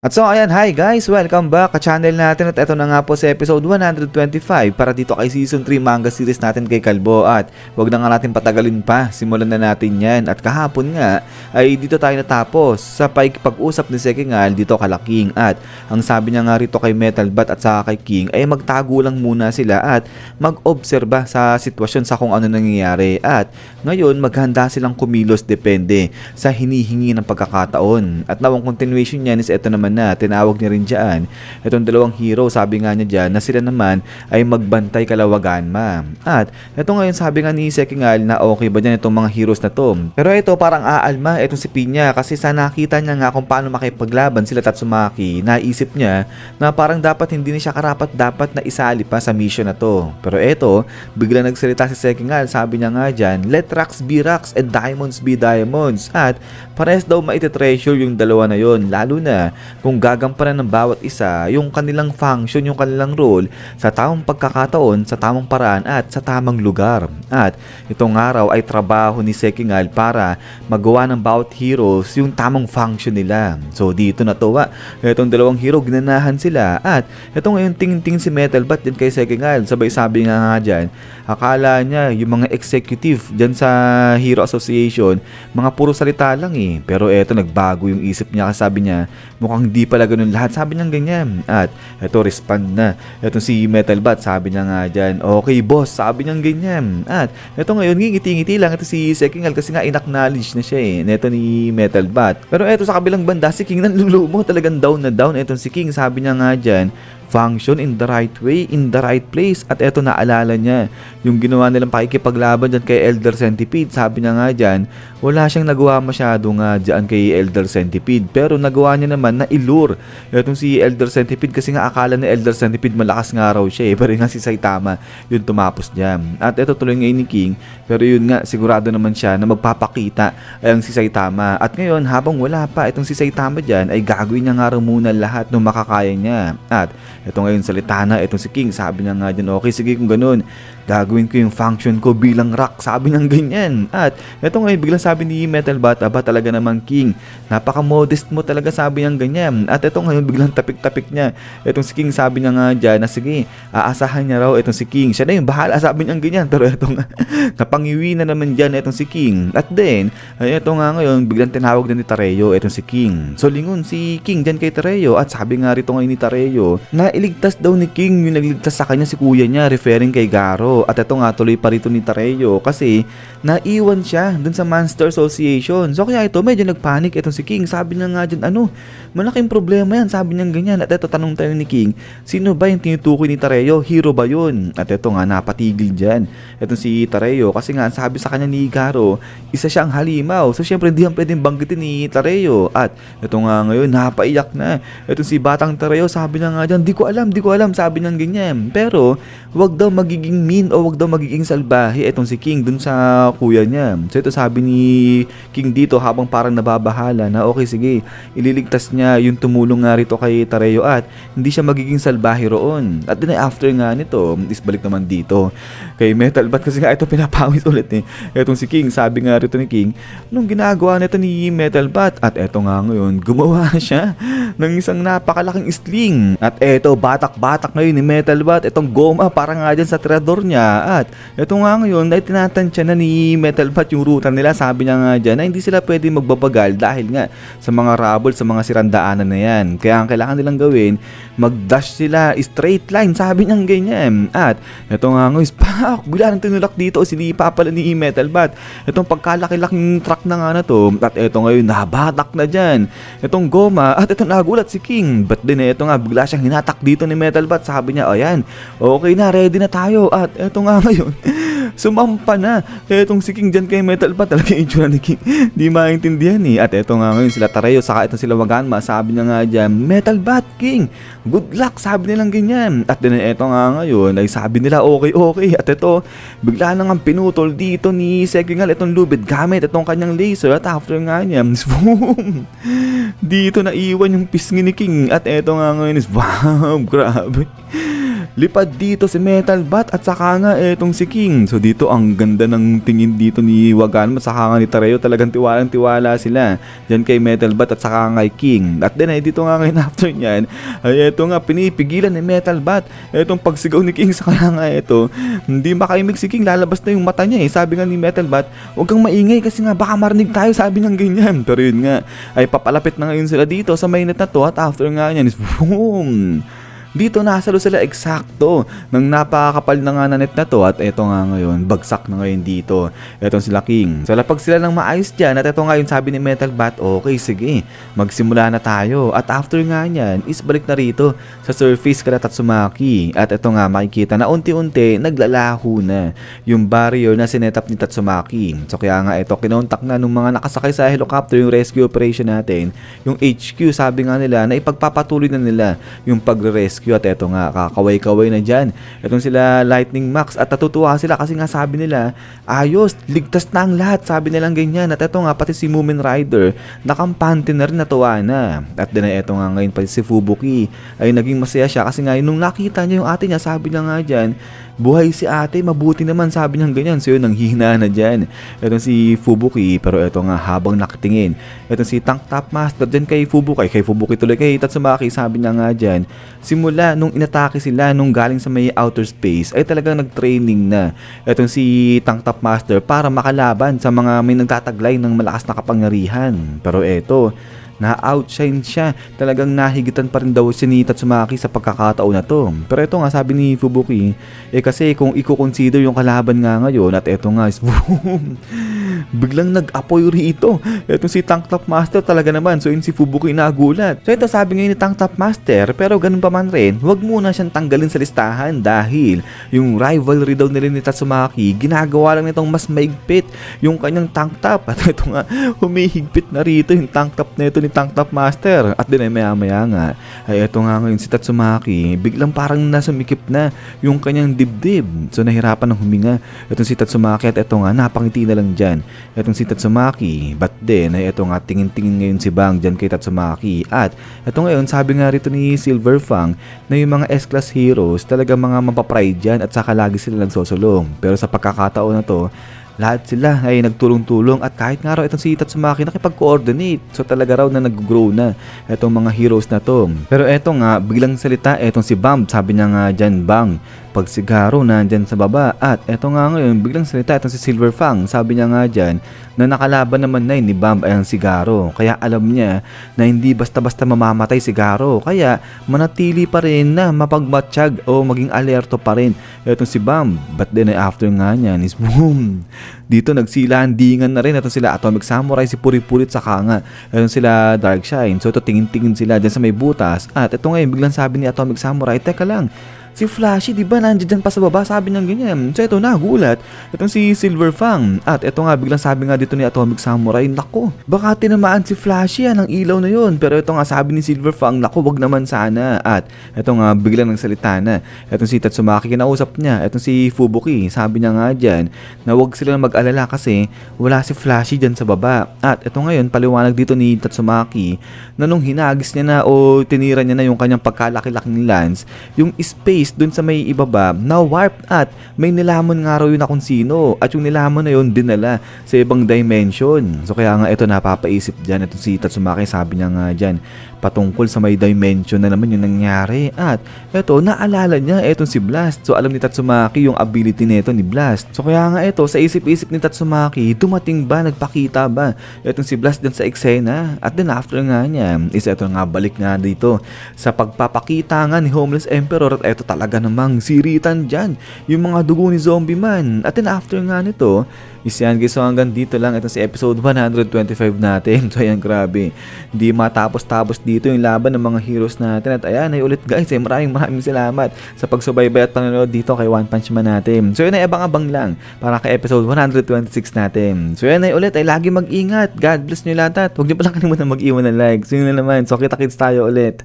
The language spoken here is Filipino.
At so ayan, hi guys! Welcome back sa channel natin at ito na nga po sa episode 125 para dito kay season 3 manga series natin kay Kalbo. At wag na nga natin patagalin pa, simulan na natin yan. At kahapon nga ay dito tayo natapos sa pag-usap ni Sekingal dito kay King. At ang sabi niya nga rito kay Metal Bat at saka kay King ay magtago lang muna sila at mag-obserba sa sitwasyon sa kung ano nangyayari. At ngayon maghanda silang kumilos depende sa hinihingi ng pagkakataon. At now ang continuation niyan is ito naman na tinawag niya rin dyan itong dalawang hero, sabi nga niya dyan na sila naman ay magbantay kalawagan ma. At ito ngayon sabi nga ni Sekingal na okay ba dyan itong mga heroes na to, pero ito parang aalma itong si Pinya kasi sa nakita niya nga kung paano makipaglaban sila Tatsumaki, naisip niya na parang dapat hindi na siya karapat dapat na isali pa sa mission na to. Pero ito bigla nagsalita si Sekingal, sabi niya nga dyan, let rocks be rocks and diamonds be diamonds. At pares daw maititreasure yung dalawa na yon, lalo na kung gagampanan ng bawat isa yung kanilang function, yung kanilang role sa tamang pagkakataon, sa tamang paraan at sa tamang lugar. At itong araw ay trabaho ni Sekingal para magawa ng bawat heroes yung tamang function nila. So dito natuwa itong dalawang hero, ginanahan sila. At ito ngayon tingin-tingin si Metal Bat din kay Sekingal, sabay sabi nga dyan, akala niya yung mga executive dyan sa Hero Association mga puro salita lang eh, pero eto nagbago yung isip niya kasi sabi niya mukhang di pala ganun lahat, sabi niya ganyan. At eto respond na eto si Metal Bat, sabi niya nga dyan, okay boss, sabi niya ganyan. At eto ngayon ngingiti-ngiti lang ito si Sekingal kasi nga in-acknowledge na siya neto ni Metal Bat. Pero eto sa kabilang banda si King nanlulumo, talagang down na down etong si King, sabi niya nga dyan, function in the right way, in the right place. At eto naalala niya yung ginawa nilang pakikipaglaban dyan kay Elder Centipede, sabi niya nga dyan, wala siyang nagawa masyado nga dyan kay Elder Centipede, pero nagawa niya naman na ilure etong si Elder Centipede kasi nga akala ni Elder Centipede malakas nga raw siya pero nga si Saitama yung tumapos dyan. At eto tuloy ngayon ni King, pero yun nga sigurado naman siya na magpapakita ay ang si Saitama. At ngayon habang wala pa itong si Saitama dyan ay gagawin niya nga raw muna lahat ng makakaya niya. At ito ngayon salita na itong si King, sabi niya nga dyan, okay sige kung ganun, gagawin ko yung function ko bilang rock, sabi niya ganyan. At ito ngayon biglang sabi ni Metal Bat, aba talaga naman King, napaka-modest mo talaga, sabi niya ganyan. At ito ngayon biglang tapik-tapik niya itong si King, sabi niya nga dyan na sige, aasahan niya raw itong si King, siya na yung bahala, sabi niya ganyan. Pero ito nga napangiwi na naman dyan itong si King. At then ay ito nga ngayon biglang tinawag na ni Tareyo itong si King. So lingon si King dyan kay Tareyo, at sabi nga rito ngayon ni Tareyo na iligtas daw ni King yung nagligtas sa kanya si kuya niya, referring kay Garo. At ito nga tuloy pa rito ni Tareyo kasi naiwan siya dun sa Monster Association. So kaya ito medyo nagpanik itong si King, sabi niya nga dyan, malaking problema yan, sabi niya ganyan. At ito tanong tayo ni King, sino ba yung tinutukoy ni Tareyo, hero ba yun? At ito nga napatigil dyan itong si Tareyo kasi nga sabi sa kanya ni Garo, isa siyang halimaw. So syempre hindi yan pwedeng banggitin ni Tareyo. At ito nga ngayon napaiyak na itong si Batang Tareyo, sabi niya nga dyan, di ko alam, sabi niya ganyan. Pero wag daw magiging mean o wag daw magiging salbahe itong si King dun sa kuya niya. So ito sabi ni King dito habang parang nababahala na okay sige, ililigtas niya yung tumulong nga rito kay Tareyo at hindi siya magiging salbahe roon. At then after nga nito is balik naman dito kay Metal Bat kasi nga ito pinapawis ulit etong si King, sabi nga rito ni King, anong ginagawa nito ni Metal Bat? At eto nga ngayon gumawa siya ng isang napakalaking sling. At eto batak-batak ngayon ni Metal Bat itong goma para nga dyan sa tirador niya. At eto nga ngayon ay tinatansya na ni Metal Bat yung ruta nila, sabi niya nga dyan na hindi sila pwede magbabagal dahil nga sa mga rubble, sa mga sirandaanan na yan. Kaya ang kailangan nilang gawin, mag-dash sila straight line, sabi niya ganyan. At eto nga ngayon pak, bila nang tinulak dito sinipa pala ni Metal Bat itong pagkalaki-laking truck na nga na to. At eto ngayon nabatak na dyan itong goma. At eto nagulat si King, but din eto nga bigla siyang hinatak dito ni Metal Bat, sabi niya ayan, okay na, ready na tayo. At eto nga ngayon sumampa na etong si King dyan kay Metal Bat, talaga yung itsura ni King di maintindihan At eto nga ngayon sila Tareyo saka itong sila Waganma, sabi niya nga dyan, Metal Bat King, good luck, sabi nilang ganyan. At din eto nga ngayon ay sabi nila okay. At eto bigla nang ang pinutol dito ni Sekingal itong lubid gamit itong kanyang laser. At after nga niya boom, dito naiwan yung pisngi ni King. At eto nga ngayon is wow, grabe, lipad dito si Metal Bat at saka nga etong si King. So dito ang ganda ng tingin dito ni Waganmo at saka nga ni Tereo, talagang tiwalang-tiwala sila dyan kay Metal Bat at saka nga kay King. At then dito nga ngayon after nyan ay eto nga pinipigilan ni Metal Bat etong pagsigaw ni King. Saka nga eto, hindi makaimik si King, lalabas na yung mata niya eh. Sabi nga ni Metal Bat, huwag kang maingay kasi nga baka marinig tayo, sabi niyang ganyan. Pero yun nga, ay papalapit na ngayon sila dito sa mainit na to at after nga nyan is boom! Dito nasalo sila eksakto ng napakakapal na nga na net na to at eto nga ngayon, bagsak na ngayon dito. Etong sila King. So lapag sila ng maayos dyan at eto nga yung sabi ni Metal Bat, okay sige, magsimula na tayo. At after nga nyan, is balik na rito sa surface kala Tatsumaki. At eto nga makikita na unti-unti naglalaho na yung barrier na sinetap ni Tatsumaki. So kaya nga eto, kinontak na nung mga nakasakay sa helicopter yung rescue operation natin. Yung HQ, sabi nga nila na ipagpapatuloy na nila yung pagre-rescue. At eto nga, kakaway-kaway na dyan. Etong sila Lightning Max at natutuwa sila kasi nga sabi nila, ayos, ligtas na ang lahat, sabi nilang ganyan. At eto nga, pati si Moomin Rider, nakampante na rin, natuwa na. At din eto nga ngayon, pati si Fubuki, ay naging masaya siya kasi nga nung nakita niya yung ate niya, sabi niya nga dyan, buhay si ate, mabuti naman, sabi niya ganyan. So yun, nanghihina na dyan. Etong si Fubuki, pero eto nga, habang nakatingin, etong si Tank Top Master dyan kay Fubuki tuloy kay Tatsumaki, sabi niya nga dyan, simula nung inatake sila nung galing sa may outer space ay talagang nag-training na etong si Tank Top Master para makalaban sa mga may nagtataglay ng malakas na kapangyarihan. Pero eto, na-outshine siya. Talagang nahigitan pa rin daw si ni Tatsumaki sa pagkakataon na to. Pero ito nga, sabi ni Fubuki, kasi kung i-consider yung kalaban nga ngayon, at ito nga is boom, biglang nag-apoy rito. Itong si Tank Top Master talaga naman. So yun si Fubuki nagulat. So ito sabi ngayon ni Tank Top Master, pero ganun pa man rin, huwag muna siyang tanggalin sa listahan dahil yung rivalry daw nila ni Tatsumaki, ginagawa lang nitong mas maigpit yung kanyang Tank Top. At ito nga, humihigpit na rito yung Tank Top na ito ni Tank Top Master. At din ay maya-maya nga, ay ito nga ngayon si Tatsumaki, biglang parang nasumikip na yung kanyang dibdib. So nahirapan ng huminga itong si Tatsumaki at ito nga, napangiti na lang dyan itong si Tatsumaki. But then ay ito nga, tingin-tingin ngayon si Bang dyan kay Tatsumaki. At ito ngayon, sabi nga rito ni Silver Fang na yung mga S-Class heroes talaga mga mapapride dyan at saka lagi sila nagsosulong. Pero sa pagkakataon na to, lahat sila ay nagtulong-tulong at kahit nga raw itong si Tatsumaki nakipag-coordinate. So talaga raw na nag-grow na itong mga heroes na to. Pero eto nga, biglang salita itong si Bam. Sabi niya nga dyan, Bang, pagsigaro nandyan sa baba. At eto nga ngayon, biglang salita itong si Silver Fang. Sabi niya nga dyan na nakalaban naman na ni Bam ay ang sigaro. Kaya alam niya na hindi basta-basta mamamatay sigaro. Kaya manatili pa rin na mapagmatsyag o maging alerto pa rin itong si Bam. But then after nga niyan is boom, dito nagsilandingan na rin. Ito sila Atomic Samurai, si Puri-Purit, saka nga ito sila Darkshine. So ito tingin-tingin sila dyan sa may butas. At ito ngayon biglang sabi ni Atomic Samurai, teka lang, si Flashy, di ba nandiyan pa sa baba? Sabi niya ganyan. So ito nagulat itong si Silver Fang. At ito nga, biglang sabi nga dito ni Atomic Samurai, nako, baka tinamaan si Flashy ng ilaw na yun. Pero ito nga, sabi ni Silver Fang, nako, wag naman sana. At ito nga, biglang nagsalita na itong si Tatsumaki, kinausap niya itong si Fubuki. Sabi niya nga dyan na wag sila mag-alala kasi wala si Flashy dyan sa baba. At ito ngayon, paliwanag dito ni Tatsumaki na nung hinagis niya na o tinira niya na yung kanyang pagkalaki-laking lance, yung space dun sa may ibaba na warp at may nilamon nga raw yun na kung sino at yung nilamon na yun dinala sa ibang dimension. So kaya nga ito napapaisip dyan itong si Tatsumaki, sabi niya nga dyan patungkol sa may dimension na naman yung nangyari. At ito, naalala niya itong si Blast. So alam ni Tatsumaki yung ability nito ni Blast. So kaya nga ito, sa isip-isip ni Tatsumaki, dumating ba, nagpakita ba itong si Blast dyan sa eksena? At then after nga niya, is ito nga balik nga dito sa pagpapakita nga ni Homeless Emperor. At ito talaga namang siritan dyan yung mga dugo ni Zombie Man. At then after nga nito, is yan guys, so hanggang dito lang ito si episode 125 natin. So ayan, grabe, hindi matapos-tapos dito yung laban ng mga heroes natin. At ayan ay ulit guys, maraming salamat sa pagsubaybay at panonood dito kay One Punch Man natin. So yun ay abang-abang lang para kay episode 126 natin. So yun ay ulit ay lagi mag-ingat. God bless nyo lahat at huwag nyo palang kalimutan mag-iwan ng like. So yun na naman, so kita-kits tayo ulit.